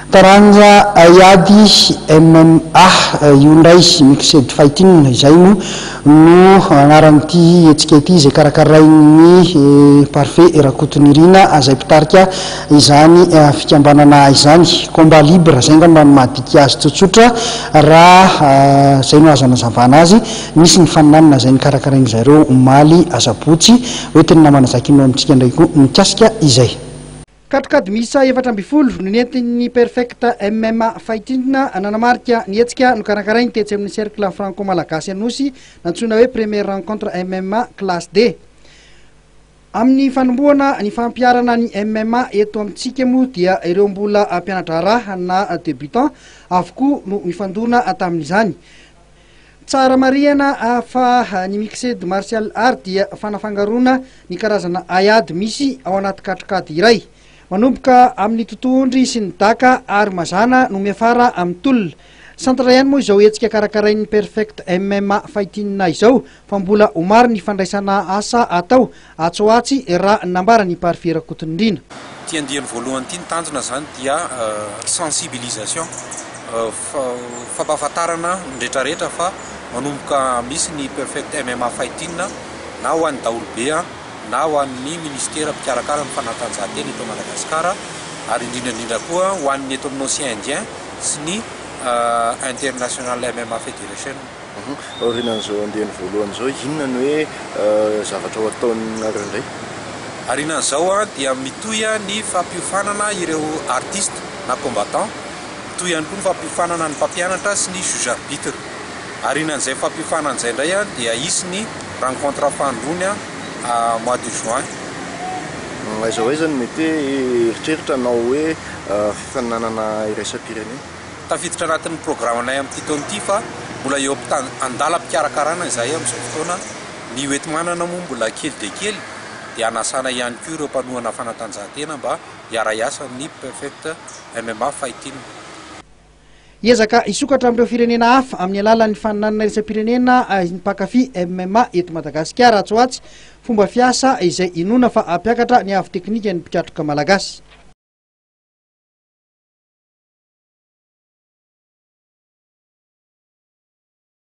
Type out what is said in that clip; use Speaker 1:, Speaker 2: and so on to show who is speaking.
Speaker 1: taranja ayady MMA io ndray mixed fighting izay no agnaran'ity hetsika ity izay karakarainy parfait Rakotonirina izay mpitarika izany fikambanana izany combat libre zay ngamba no mahadika azy tsotsotra raha zay no azo anazavana azy misy ny faninanana zay ny karakarainy zareo omaly azabotsy hoentiny namana zakino amintsika ndraiky mikasika izay
Speaker 2: katrikady misa 7 no nentin'ny perfect MMA fighting nanamarika ny hetsika no karakarainy tetsy amin'ny cercle franco malagasy anosy nantsona hoe première rencontre MMA classe D amin'ny fanomboana ny fampiarana ny MMA eto amintsika moa dia ireo mbola mpianatra raha na débutant avokoa no mifandona tamin'izany tsara mariana fa ny mixed martial art dia fanafangarona ny karazana ayady misy ao anaty katrikady iray manomboka amin'ny totoondry sy ny daka ary mazana no miafara amin'ny tolona centre ihany moa izao hetsika karakarain'ny perfect MMA fighting izao fa mbola omary ny fandraisana asa atao atsoatsy raha nambara ny parfait Rakotonirina
Speaker 3: tiandiany voalohany ity ny tanjona zany dia sensibilisation fampahafantarana rehetrarehetra fa manomboka misy ny perfect MMA fighting na ho an'ny daolobe na ho an'ny ministera mpikarakara ny fanatanjahantena eto Madagasikara ary indrindrandrindra koa ho an'ny eto amin'ny Océan Indien sy ny international MMA federation.
Speaker 4: Aorinan'izao andiany voalohany zao inona ny hoe zavatra ho ataonareo indray?
Speaker 3: Aorinan'izao dia mitohy ny fampiofanana ireo artiste na combattant, mitohy ihany koa ny fampiofanana ny mpampianatra sy ny juge arbitre. Aorinan'izay fampiofanana izay indray dia isy ny rencontre fandroany mois de juin.
Speaker 4: Aiza hoe zany mety eritreritra nao hoe fifaninanana iraisam-pirenena?
Speaker 3: Tafiditra anatin'ny programanay amin'ity taona ity fa mbola eo andala mpikarakarana izahay amin'izao fotoana ny hoentimanana moa mbola kely dia kely dia anasana ihany koa ireo mpanohana fanatanjahantena mba hiara-iasa ny perfect MMA fighting.
Speaker 2: Hiezaka isokatra amin'ireo firenena hafa amin'ny alalan'ny faninanana iraisam-pirenena ny mpakafy MMA eto Madagasikara atsoatsy fomba fiasa izay inona fa ampiakatra ny avy teknika ny mpiatroka malagasy.